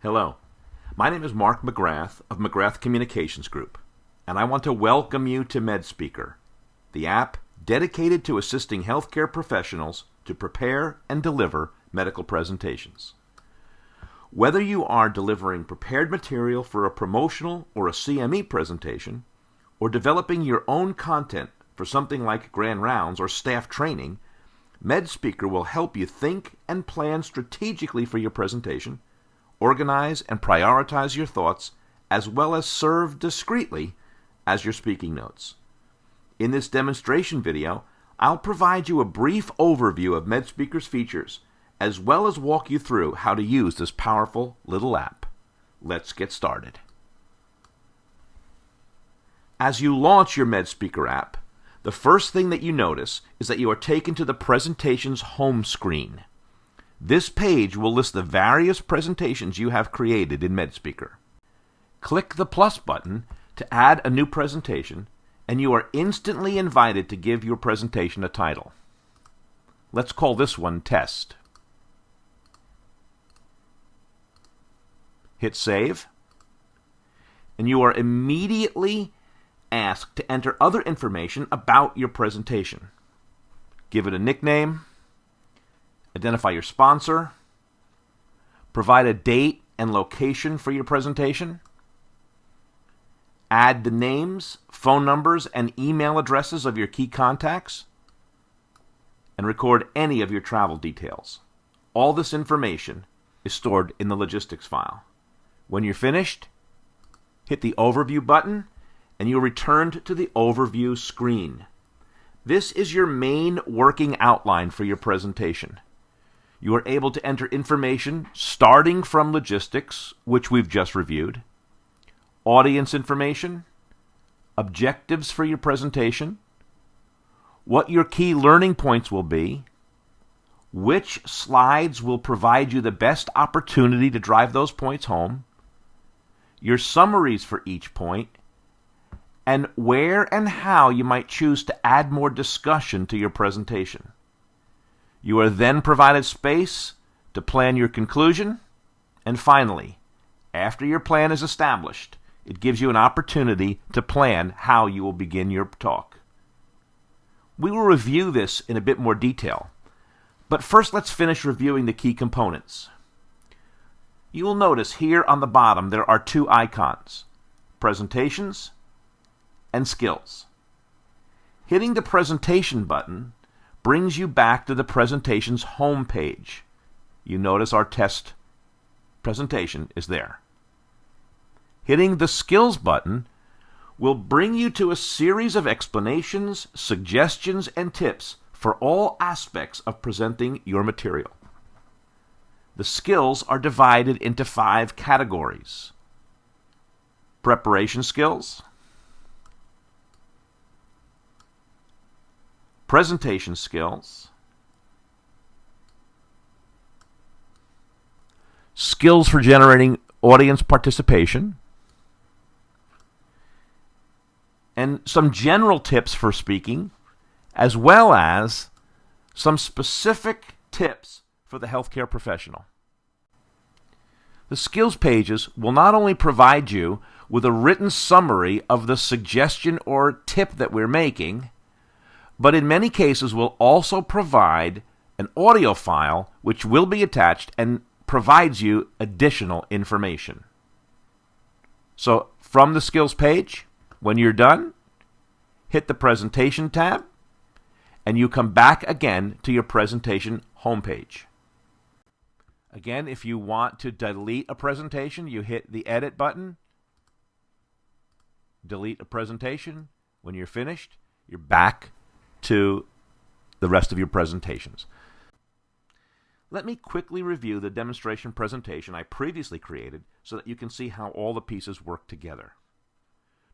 Hello, my name is Mark McGrath of McGrath Communications Group, and I want to welcome you to MedSpeaker, the app dedicated to assisting healthcare professionals to prepare and deliver medical presentations. Whether you are delivering prepared material for a promotional or a CME presentation, or developing your own content for something like grand rounds or staff training, MedSpeaker will help you think and plan strategically for your presentation, organize and prioritize your thoughts, as well as serve discreetly as your speaking notes. In this demonstration video, I'll provide you a brief overview of MedSpeaker's features, as well as walk you through how to use this powerful little app. Let's get started. As you launch your MedSpeaker app, the first thing that you notice is that you are taken to the presentation's home screen. This page will list the various presentations you have created in MedSpeaker. Click the plus button to add a new presentation, and you are instantly invited to give your presentation a title. Let's call this one Test. Hit Save, and you are immediately asked to enter other information about your presentation. Give it a nickname, identify your sponsor, provide a date and location for your presentation, add the names, phone numbers, and email addresses of your key contacts, and record any of your travel details. All this information is stored in the logistics file. When you're finished, hit the Overview button, and you're returned to the Overview screen. This is your main working outline for your presentation. You are able to enter information starting from logistics, which we've just reviewed, audience information, objectives for your presentation, what your key learning points will be, which slides will provide you the best opportunity to drive those points home, your summaries for each point, and where and how you might choose to add more discussion to your presentation. You are then provided space to plan your conclusion, and finally, after your plan is established, it gives you an opportunity to plan how you will begin your talk. We will review this in a bit more detail, but first let's finish reviewing the key components. You will notice here on the bottom there are two icons, Presentations and Skills. Hitting the Presentation button brings you back to the presentation's home page. You notice our test presentation is there. Hitting the Skills button will bring you to a series of explanations, suggestions, and tips for all aspects of presenting your material. The skills are divided into 5 categories: preparation skills, presentation skills, skills for generating audience participation, and some general tips for speaking, as well as some specific tips for the healthcare professional. The skills pages will not only provide you with a written summary of the suggestion or tip that we're making, but in many cases will also provide an audio file which will be attached and provides you additional information. So from the skills page, when you're done, hit the Presentation tab, and you come back again to your presentation homepage. Again, if you want to delete a presentation, you hit the Edit button, delete a presentation. When you're finished, you're back to the rest of your presentations. Let me quickly review the demonstration presentation I previously created so that you can see how all the pieces work together.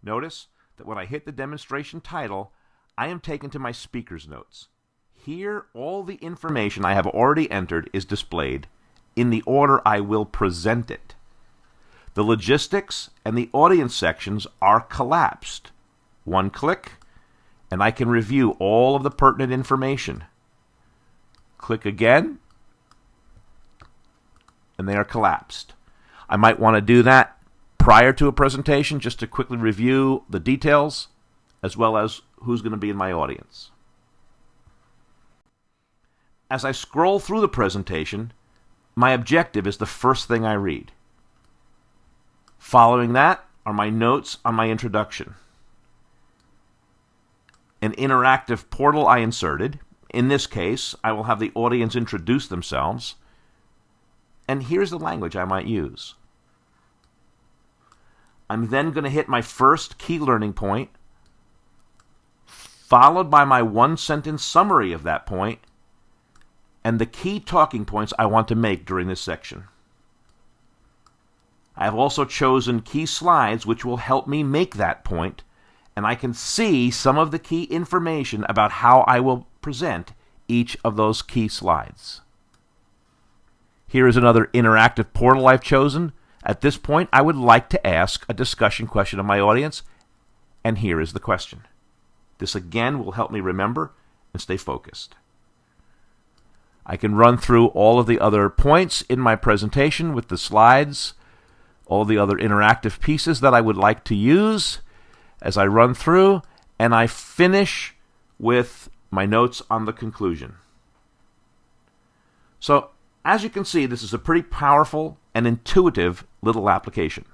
Notice that when I hit the demonstration title, I am taken to my speaker's notes. Here, all the information I have already entered is displayed in the order I will present it. The logistics and the audience sections are collapsed. One click, and I can review all of the pertinent information. Click again, and they are collapsed. I might want to do that prior to a presentation just to quickly review the details as well as who's going to be in my audience. As I scroll through the presentation, my objective is the first thing I read. Following that are my notes on my introduction. An interactive portal I inserted. In this case, I will have the audience introduce themselves. And here's the language I might use. I'm then going to hit my first key learning point, followed by my one-sentence summary of that point, and the key talking points I want to make during this section. I have also chosen key slides which will help me make that point, and I can see some of the key information about how I will present each of those key slides. Here is another interactive portal I've chosen. At this point, I would like to ask a discussion question of my audience, and here is the question. This again will help me remember and stay focused. I can run through all of the other points in my presentation with the slides, all the other interactive pieces that I would like to use as I run through, and I finish with my notes on the conclusion. So, as you can see, this is a pretty powerful and intuitive little application.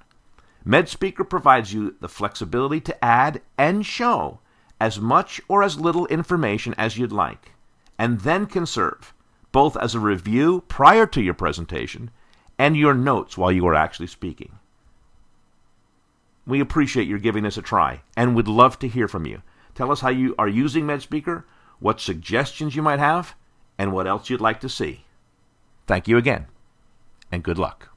MedSpeaker provides you the flexibility to add and show as much or as little information as you'd like, and then can serve both as a review prior to your presentation and your notes while you are actually speaking. We appreciate your giving this a try and would love to hear from you. Tell us how you are using MedSpeaker, what suggestions you might have, and what else you'd like to see. Thank you again, and good luck.